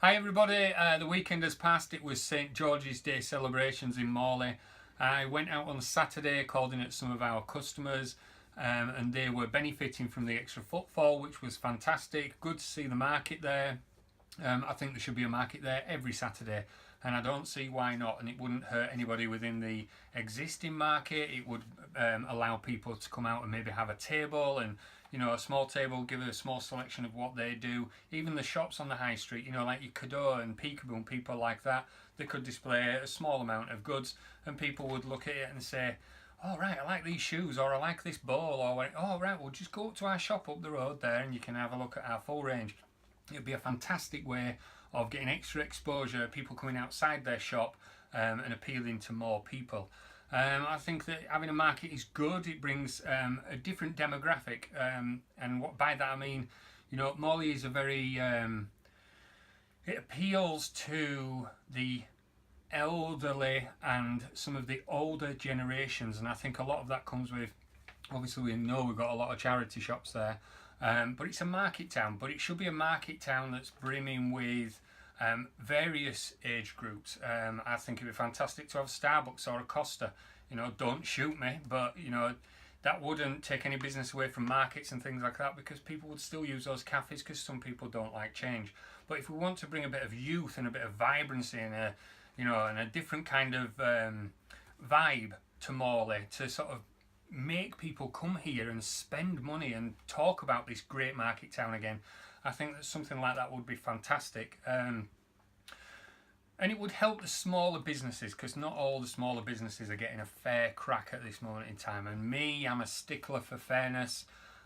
Hi everybody, the weekend has passed. It was St George's Day celebrations in Morley. I went out on Saturday, called in at some of our customers, and they were benefiting from the extra footfall, which was fantastic. Good to see the market there. I think there should be a market there every Saturday, and I don't see why not. And it wouldn't hurt anybody within the existing market. It would allow people to come out and maybe have a table and a small table, give a small selection of what they do. Even the shops on the high street, like your Cador and Peekaboo and people like that, they could display a small amount of goods, and people would look at it and say, "Oh right, I like these shoes," or "I like this bowl," or "Oh right, we'll just go up to our shop up the road there, and you can have a look at our full range." It'd be a fantastic way of getting extra exposure, people coming outside their shop and appealing to more people. I think that having a market is good. It brings a different demographic, and what by that I mean, Morley is a very it appeals to the elderly and some of the older generations, and I think a lot of that comes with, obviously we know we've got a lot of charity shops there, but it's a market town. But it should be a market town that's brimming with various age groups. I think it'd be fantastic to have Starbucks or a Costa. Don't shoot me, but that wouldn't take any business away from markets and things like that, because people would still use those cafes, because some people don't like change. But if we want to bring a bit of youth and a bit of vibrancy and a different kind of vibe to Morley, to sort of make people come here and spend money and talk about this great market town again, I think that something like that would be fantastic. And it would help the smaller businesses, because not all the smaller businesses are getting a fair crack at this moment in time. And me, I'm a stickler for fairness.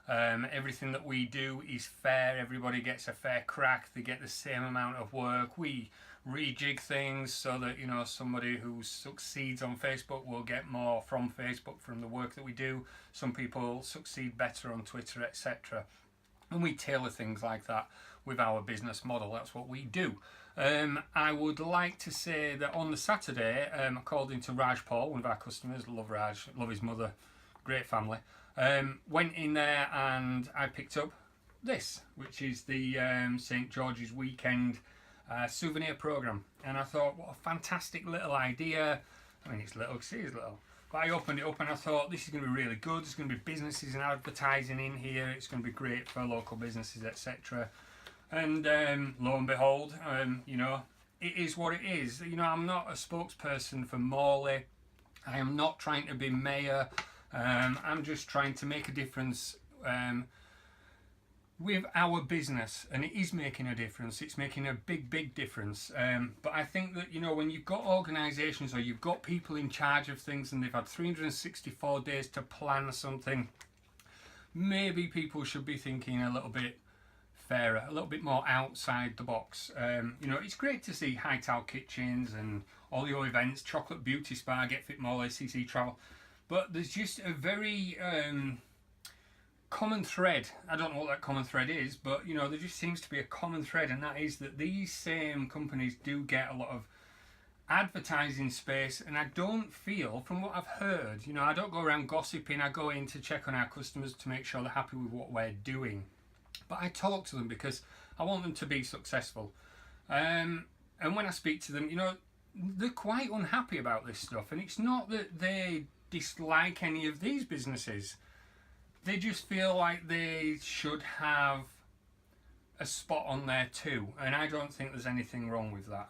Everything that we do is fair. Everybody gets a fair crack. They get the same amount of work. We rejig things so that somebody who succeeds on Facebook will get more from Facebook, from the work that we do. Some people succeed better on Twitter, etc. And we tailor things like that with our business model. That's what we do. I would like to say that on the Saturday, I called into Raj Paul, one of our customers. Love Raj, love his mother, great family. Went in there and I picked up this, which is the St George's Weekend souvenir program. And I thought, what a fantastic little idea. I mean, it's little, because it is little. But I opened it up and I thought, this is going to be really good. There's going to be businesses and advertising in here. It's going to be great for local businesses, etc. And lo and behold, it is what it is. I'm not a spokesperson for Morley. I am not trying to be mayor. I'm just trying to make a difference with our business, and it is making a difference. It's making a big difference. But I think that when you've got organisations or you've got people in charge of things and they've had 364 days to plan something, maybe people should be thinking a little bit fairer, a little bit more outside the box. It's great to see Hightower Kitchens and all your events, Chocolate Beauty Spa, Get Fit Morley, CC Travel, but there's just a very common thread. I don't know what that common thread is, but there just seems to be a common thread, and that is that these same companies do get a lot of advertising space, and I don't feel, from what I've heard, I don't go around gossiping. I go in to check on our customers to make sure they're happy with what we're doing, but I talk to them because I want them to be successful. And when I speak to them, they're quite unhappy about this stuff, and it's not that they dislike any of these businesses. They just feel like they should have a spot on there too, and I don't think there's anything wrong with that.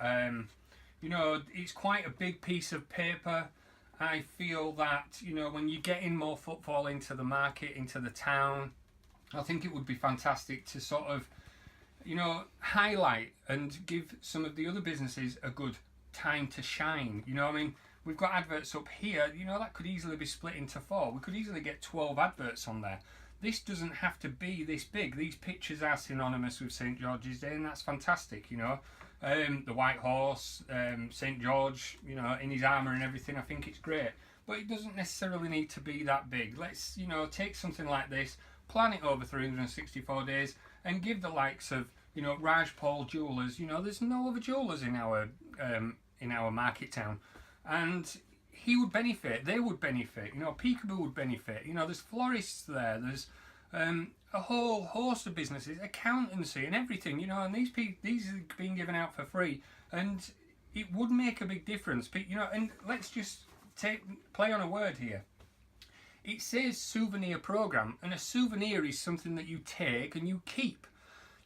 It's quite a big piece of paper. I feel that when you're getting more footfall into the market, into the town, I think it would be fantastic to sort of highlight and give some of the other businesses a good time to shine. We've got adverts up here, that could easily be split into 4. We could easily get 12 adverts on there. This doesn't have to be this big. These pictures are synonymous with St George's Day, and that's fantastic. The white horse, St George, in his armour and everything. I think it's great, but it doesn't necessarily need to be that big. Let's take something like this, plan it over 364 days, and give the likes of Raj Paul Jewellers. There's no other jewellers in our market town, and he would benefit. They would benefit. Peekaboo would benefit. There's florists there. There's a whole host of businesses, accountancy and everything, you know, and these are being given out for free, and it would make a big difference, you know. And let's just play on a word here. It says souvenir program, and a souvenir is something that you take and you keep.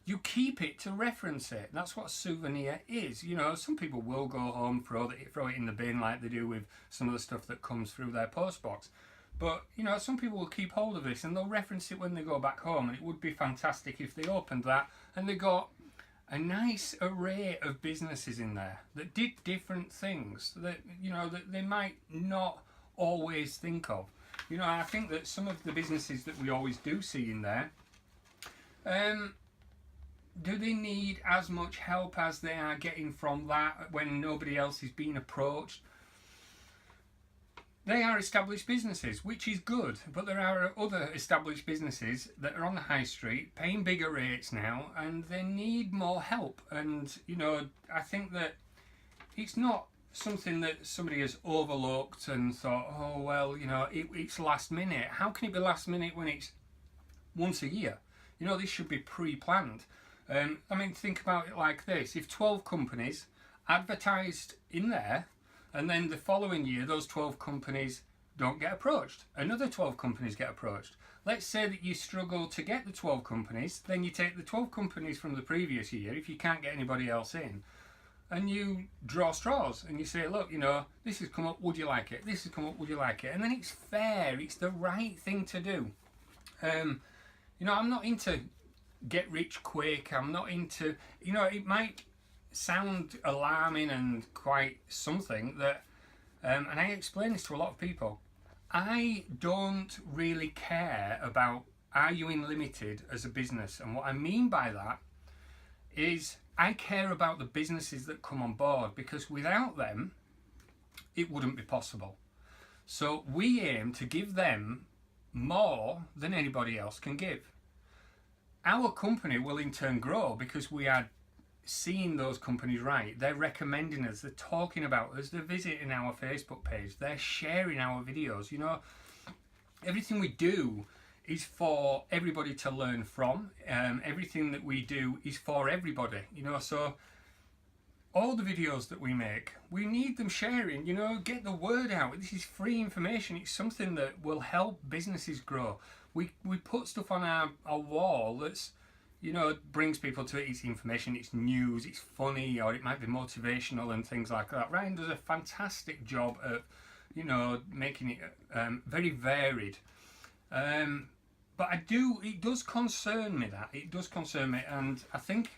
You keep it to reference it. That's what a souvenir is. You know, some people will go home, throw it in the bin like they do with some of the stuff that comes through their post box. But, you know, some people will keep hold of this and they'll reference it when they go back home. And it would be fantastic if they opened that and they got a nice array of businesses in there that did different things that, you know, that they might not always think of. You know, I think that some of the businesses that we always do see in there, do they need as much help as they are getting from that when nobody else is being approached? They are established businesses, which is good, but there are other established businesses that are on the high street paying bigger rates now, and they need more help. And, you know, I think that it's not something that somebody has overlooked and thought, oh, well, you know, it's last minute. How can it be last minute when it's once a year? You know, this should be pre-planned. I mean, think about it like this. If 12 companies advertised in there, and then the following year those 12 companies don't get approached, another 12 companies get approached. Let's say that you struggle to get the 12 companies, then you take the 12 companies from the previous year, if you can't get anybody else in, and you draw straws and you say, look, you know, this has come up, would you like it? This has come up, would you like it? And then it's fair, it's the right thing to do. You know, I'm not into get rich quick, I'm not into, you know, it might sound alarming and quite something that, and I explain this to a lot of people, I don't really care about are you in limited as a business. And what I mean by that is I care about the businesses that come on board, because without them it wouldn't be possible. So we aim to give them more than anybody else can give. Our company will in turn grow because we are seeing those companies right. They're recommending us, they're talking about us, they're visiting our Facebook page, they're sharing our videos. You know, everything we do is for everybody to learn from. Everything that we do is for everybody, you know. So all the videos that we make, we need them sharing, you know, get the word out. This is free information. It's something that will help businesses grow. We put stuff on our wall that's, you know, brings people to it. It's information, it's news, it's funny, or it might be motivational and things like that. Ryan does a fantastic job at, you know, making it very varied. But it does concern me, that. It does concern me. And I think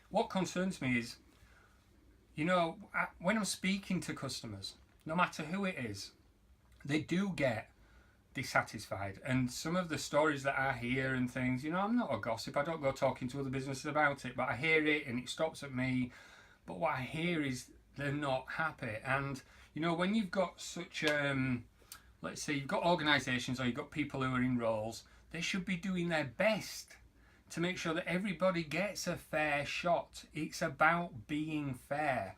what concerns me is, you know, when I'm speaking to customers, no matter who it is, they do get dissatisfied. And some of the stories that I hear and things, you know, I'm not a gossip, I don't go talking to other businesses about it, but I hear it and it stops at me. But what I hear is they're not happy. And, you know, when you've got such, let's say you've got organisations or you've got people who are in roles, they should be doing their best to make sure that everybody gets a fair shot. It's about being fair.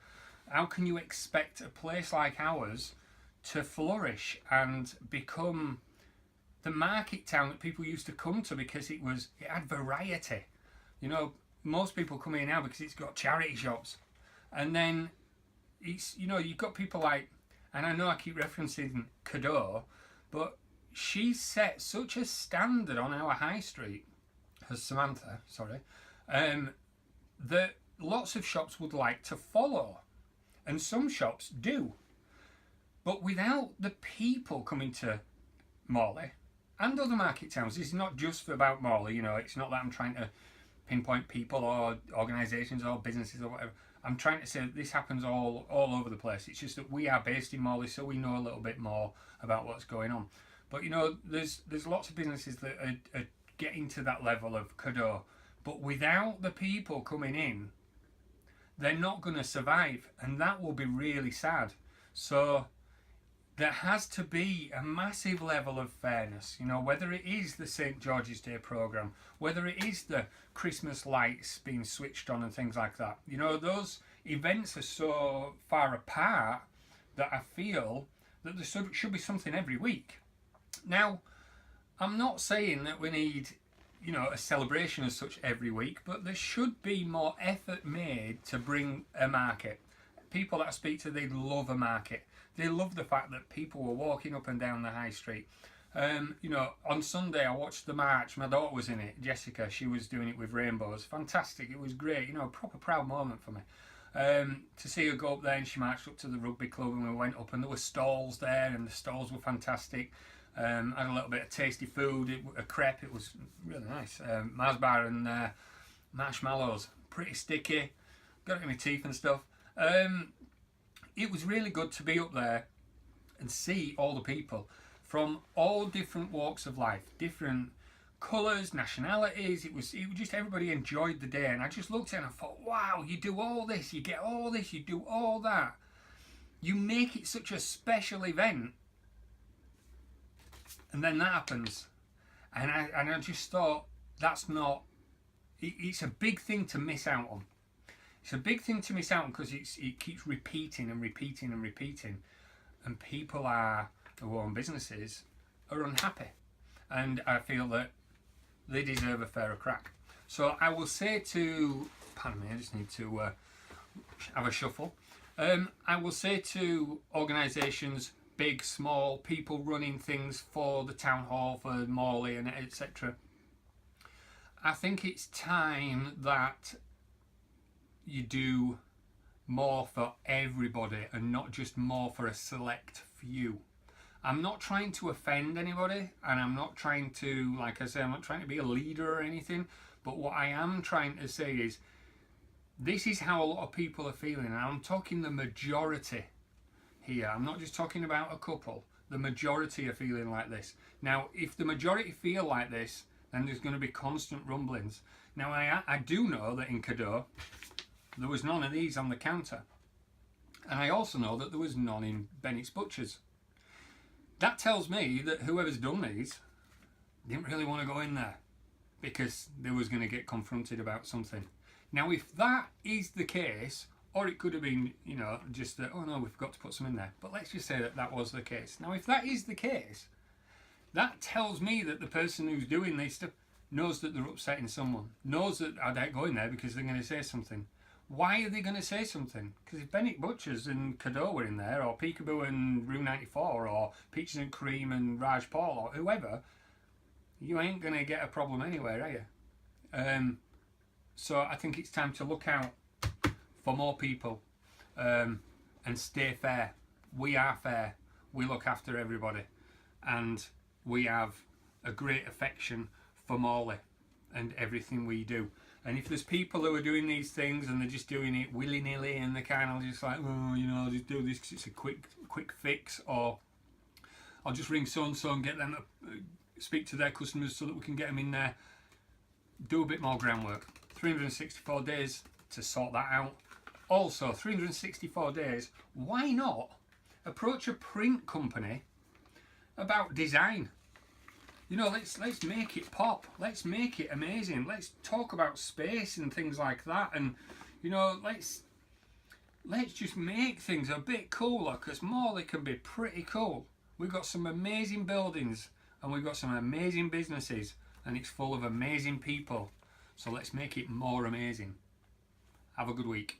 How can you expect a place like ours to flourish and become the market town that people used to come to because it had variety? You know, most people come here now because it's got charity shops, and then it's, you know, you've got people like, and I know I keep referencing Cador, but she set such a standard on our high street, as Samantha, sorry, that lots of shops would like to follow, and some shops do. But without the people coming to Morley and other market towns, this is not just about Morley, you know, it's not that I'm trying to pinpoint people or organisations or businesses or whatever. I'm trying to say that this happens all over the place. It's just that we are based in Morley, so we know a little bit more about what's going on. But, you know, there's lots of businesses that are getting to that level of Cador. But without the people coming in, they're not going to survive. And that will be really sad. So there has to be a massive level of fairness, you know, whether it is the St. George's Day programme, whether it is the Christmas lights being switched on and things like that. You know, those events are so far apart that I feel that there should be something every week. Now, I'm not saying that we need, you know, a celebration as such every week, but there should be more effort made to bring a market. People that I speak to, they love a market. They love the fact that people were walking up and down the high street. You know, on Sunday I watched the march. My daughter was in it, Jessica. She was doing it with rainbows. Fantastic. It was great. You know, a proper proud moment for me. To see her go up there, and she marched up to the rugby club, and we went up, and there were stalls there, and the stalls were fantastic. I had a little bit of tasty food, a crepe. It was really nice. Mars bar and marshmallows, pretty sticky. Got it in my teeth and stuff. It was really good to be up there and see all the people from all different walks of life, different colours, nationalities. It was just everybody enjoyed the day, and I just looked at it and I thought, wow, you do all this, you get all this, you do all that, you make it such a special event, and then that happens, and I just thought, that's not. It's a big thing to miss out on. It's a big thing to miss out on because it keeps repeating and repeating and repeating, and people who own businesses are unhappy, and I feel that they deserve a fairer crack. So I will say to, pardon me, I just need to have a shuffle. I will say to organisations, big, small, people running things for the town hall, for Morley and etc. I think it's time that you do more for everybody and not just more for a select few. I'm not trying to offend anybody, and I'm not trying to, like I say, I'm not trying to be a leader or anything, but what I am trying to say is this is how a lot of people are feeling, and I'm talking the majority here. I'm not just talking about a couple. The majority are feeling like this. Now, if the majority feel like this, then there's going to be constant rumblings. Now, I do know that in Caddo, there was none of these on the counter. And I also know that there was none in Bennett's Butchers. That tells me that whoever's done these didn't really want to go in there because they was going to get confronted about something. Now, if that is the case, or it could have been, you know, just that, oh no, we forgot to put some in there. But let's just say that that was the case. Now, if that is the case, that tells me that the person who's doing this stuff knows that they're upsetting someone, knows that I don't go in there because they're going to say something. Why are they going to say something? Because if Bennett Butchers and Caddo were in there, or Peekaboo and Room 94, or Peaches and Cream and Raj Paul, or whoever, you ain't going to get a problem anywhere, are you? So I think it's time to look out for more people and stay fair. We are fair. We look after everybody. And we have a great affection for Morley and everything we do. And if there's people who are doing these things and they're just doing it willy-nilly and they're kind of just like, oh, you know, I'll just do this because it's a quick fix, or I'll just ring so-and-so and get them to speak to their customers so that we can get them in there. Do a bit more groundwork. 364 days to sort that out. Also, 364 days, why not approach a print company about design? You know, let's make it pop. Let's make it amazing. Let's talk about space and things like that. And, you know, let's just make things a bit cooler, because Morley can be pretty cool. We've got some amazing buildings and we've got some amazing businesses, and it's full of amazing people. So let's make it more amazing. Have a good week.